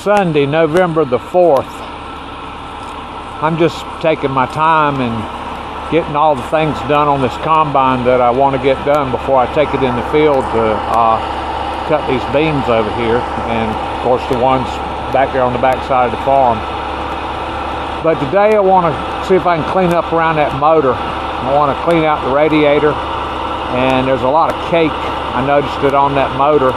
Sunday, November the 4th. I'm just taking my time and getting all the things done on this combine that I want to get done before I take it in the field to cut these beams over here, and of course the ones back there on the back side of the farm. But today I want to see if I can clean up around that motor. I want to clean out the radiator, and there's a lot of cake. I noticed it on that motor.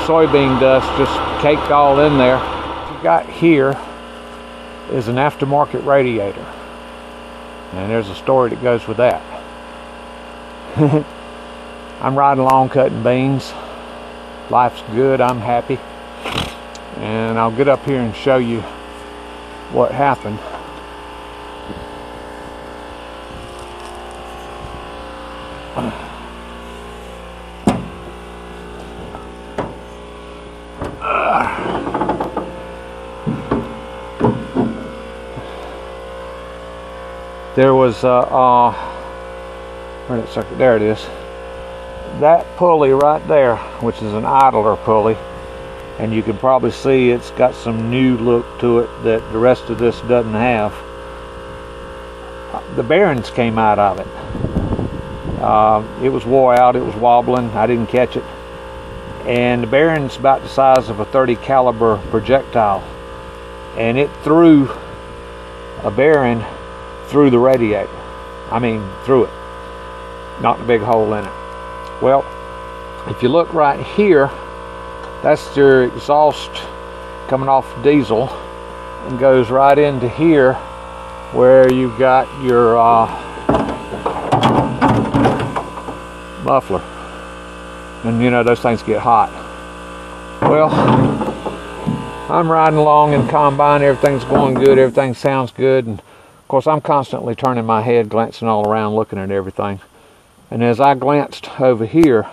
Soybean dust just caked all in there. What you got here is an aftermarket radiator, and there's a story that goes with that. I'm riding along cutting beans. Life's good, I'm happy, and I'll get up here and show you what happened. There was there it is. That pulley right there, which is an idler pulley, and you can probably see it's got some new look to it that the rest of this doesn't have. The bearings came out of it. It was wore out, it was wobbling, I didn't catch it. And the bearing's about the size of a .30 caliber projectile, and it threw a bearing through the radiator. I mean, through it. Knocked a big hole in it. Well, if you look right here, that's your exhaust coming off diesel, and goes right into here where you've got your muffler. And you know, those things get hot. Well, I'm riding along in combine, everything's going good, everything sounds good, and of course I'm constantly turning my head, glancing all around, looking at everything. And as I glanced over here,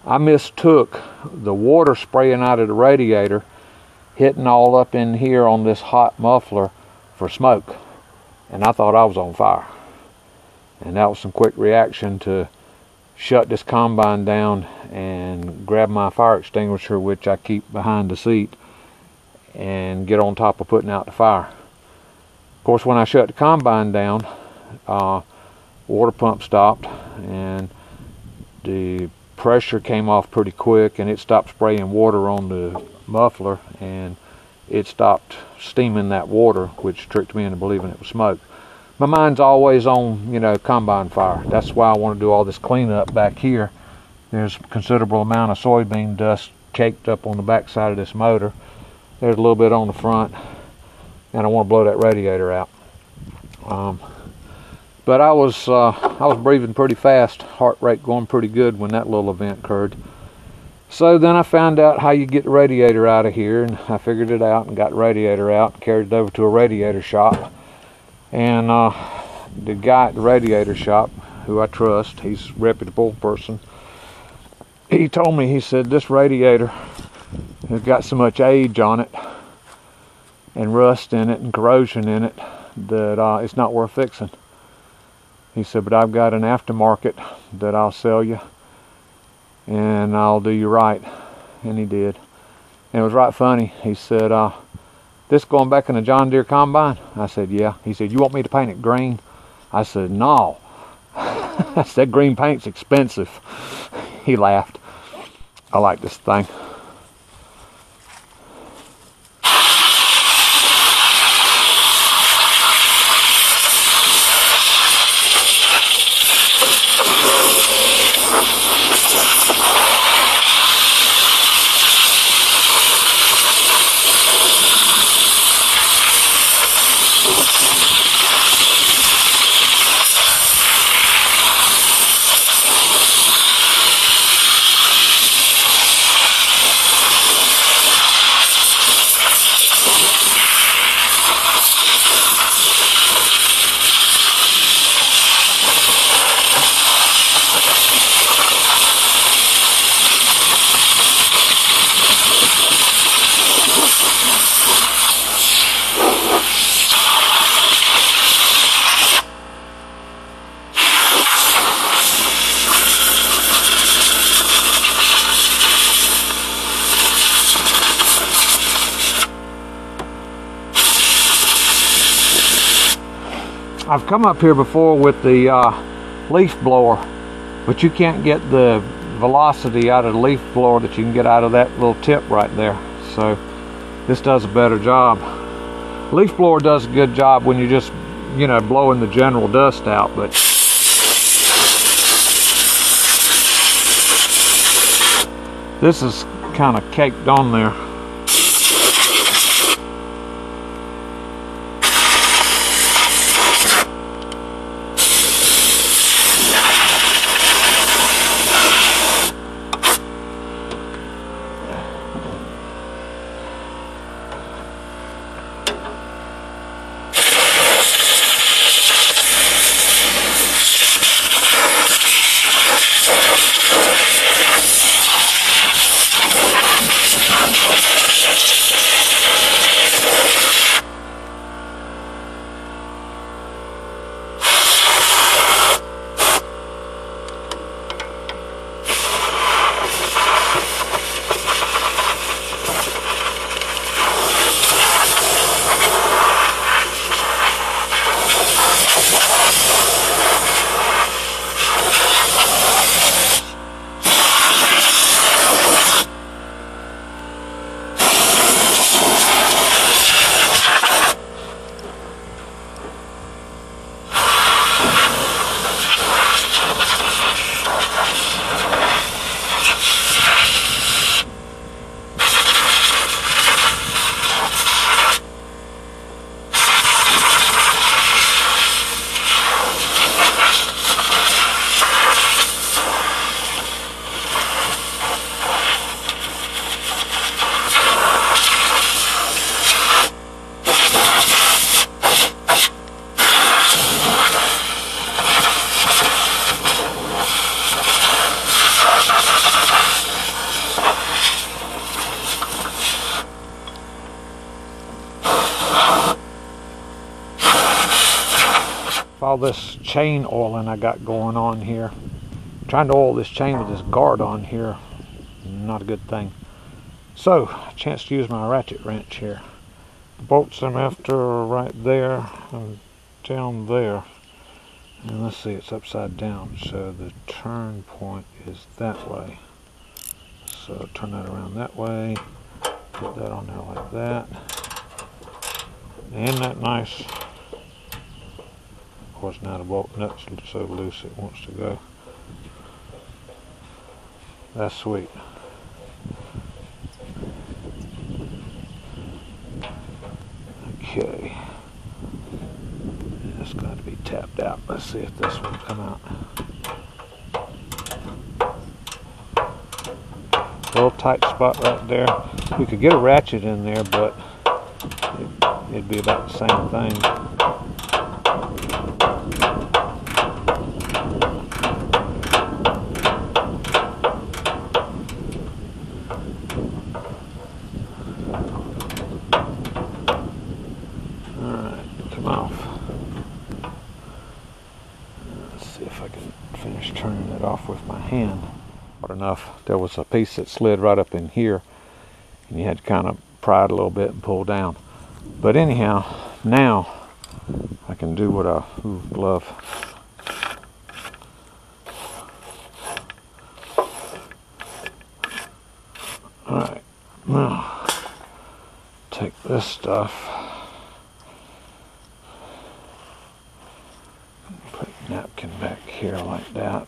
I mistook the water spraying out of the radiator, hitting all up in here on this hot muffler, for smoke. And I thought I was on fire. And that was some quick reaction to shut this combine down and grab my fire extinguisher, which I keep behind the seat, and get on top of putting out the fire. Of course, when I shut the combine down, water pump stopped, and the pressure came off pretty quick, and it stopped spraying water on the muffler, and it stopped steaming that water, which tricked me into believing it was smoke. My mind's always on, you know, combine fire. That's why I want to do all this cleanup back here. There's a considerable amount of soybean dust caked up on the back side of this motor. There's a little bit on the front, and I want to blow that radiator out. But I was breathing pretty fast, heart rate going pretty good when that little event occurred. So then I found out how you get the radiator out of here, and I figured it out and got the radiator out and carried it over to a radiator shop. And the guy at the radiator shop, who I trust, he's a reputable person, he told me, he said, this radiator has got so much age on it and rust in it and corrosion in it that it's not worth fixing. He said, but I've got an aftermarket that I'll sell you, and I'll do you right. And he did. And it was right funny. He said, this going back in a John Deere combine? I said, yeah. He said, you want me to paint it green? I said, no. I said, green paint's expensive. He laughed. I like this thing. I've come up here before with the leaf blower, but you can't get the velocity out of the leaf blower that you can get out of that little tip right there. So this does a better job. Leaf blower does a good job when you're just, you know, blowing the general dust out, but this is kind of caked on there. All this chain oiling I got going on here, trying to oil this chain with this guard on here, not a good thing. So a chance to use my ratchet wrench here. The bolts I'm after right there and down there, and let's see, it's upside down, so the turn point is that way. So turn that around that way, put that on there like that. Isn't that nice? Of course, now the bolt nut's so loose it wants to go. That's sweet. Okay. It's got to be tapped out. Let's see if this will come out. A little tight spot right there. We could get a ratchet in there, but it'd be about the same thing. Turning it off with my hand. Hard enough, there was a piece that slid right up in here and you had to kind of pry it a little bit and pull down. But anyhow, now I can do what I love. Alright, now take this stuff, put a napkin back here like that.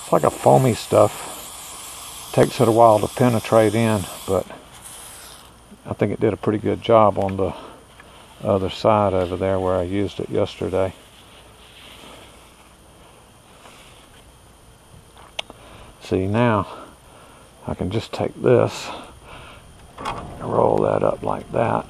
It's like a foamy stuff. Takes it a while to penetrate in, but I think it did a pretty good job on the other side over there where I used it yesterday. See, now I can just take this and roll that up like that.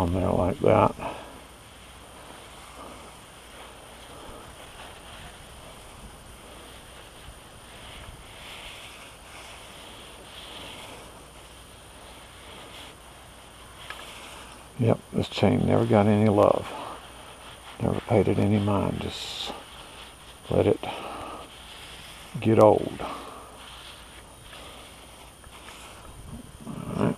on there like that. Yep, this chain never got any love. Never paid it any mind. Just let it get old. All right.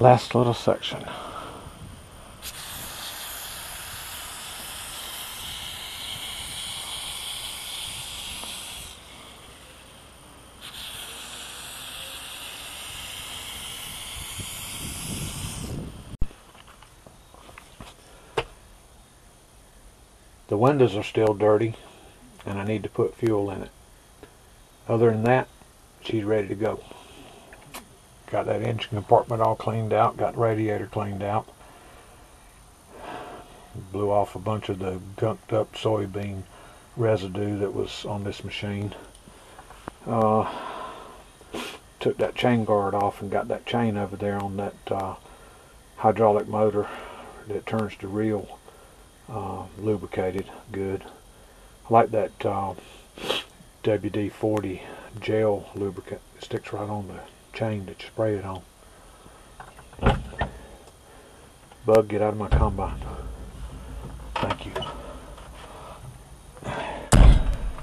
Last little section. The windows are still dirty and I need to put fuel in it. Other than that, she's ready to go. Got that engine compartment all cleaned out, got the radiator cleaned out. Blew off a bunch of the gunked up soybean residue that was on this machine. Took that chain guard off and got that chain over there on that hydraulic motor that turns to reel, lubricated good. I like that WD-40 gel lubricant. It sticks right on the chain that you spray it on. Bug, get out of my combine. Thank you.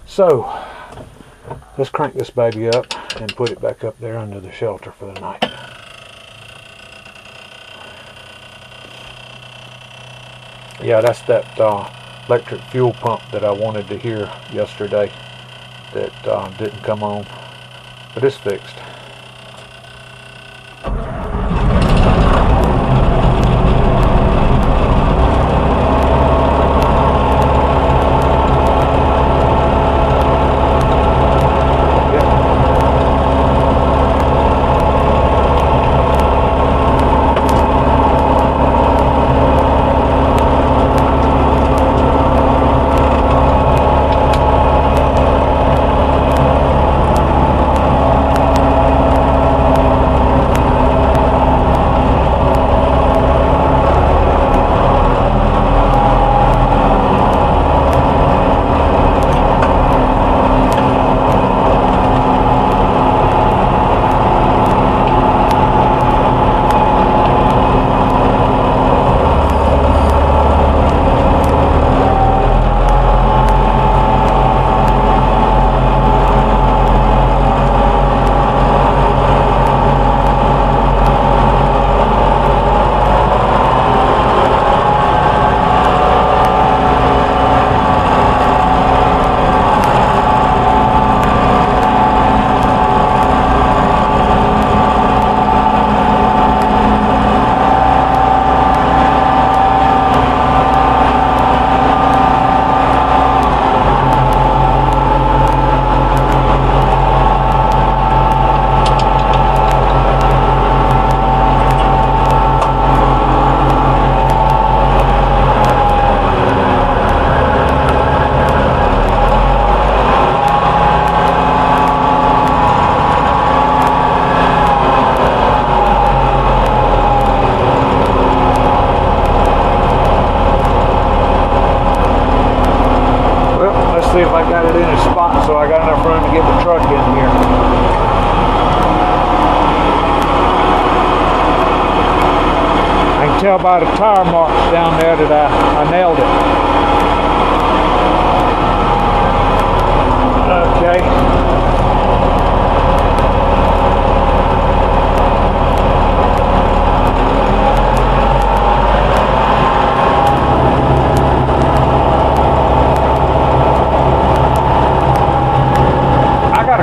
So let's crank this baby up and put it back up there under the shelter for the night. Yeah, that's that electric fuel pump that I wanted to hear yesterday that didn't come on, but it's fixed. See if I got it in a spot so I got enough room to get the truck in here. I can tell by the tire marks down there that I nailed it. Okay.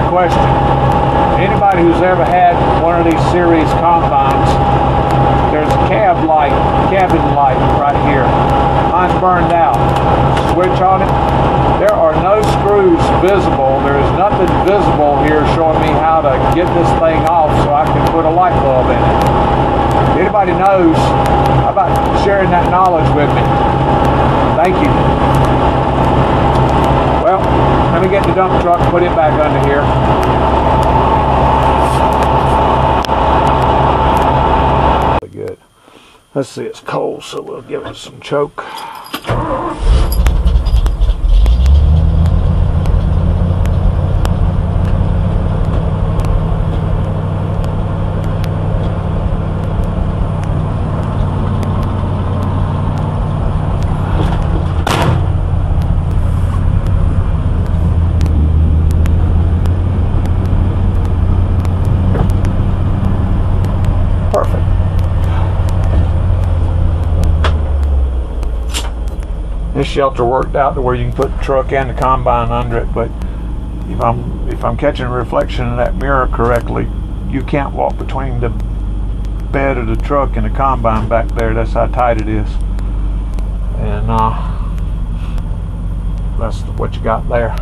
Question. Anybody who's ever had one of these series combines, there's a cab switch on it. There are no screws visible. There is nothing visible here showing me how to get this thing off so I can put a light bulb in it. If anybody knows, how about sharing that knowledge with me? Thank you. Well, let me get the dump truck and put it back under here. Good. Let's see, it's cold, so we'll give it some choke. This shelter worked out to where you can put the truck and the combine under it, but if I'm catching a reflection in that mirror correctly, you can't walk between the bed of the truck and the combine back there. That's how tight it is. And that's what you got there.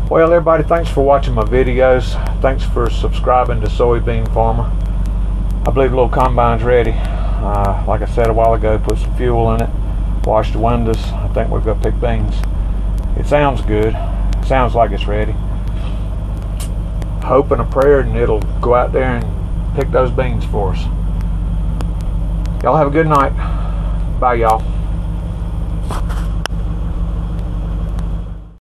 Well, everybody, thanks for watching my videos. Thanks for subscribing to Soybean Farmer. I believe the little combine's ready. Like I said a while ago, put some fuel in it, wash the windows. I think we're going to pick beans. It sounds good. It sounds like it's ready. Hope and a prayer and it'll go out there and pick those beans for us. Y'all have a good night. Bye, y'all.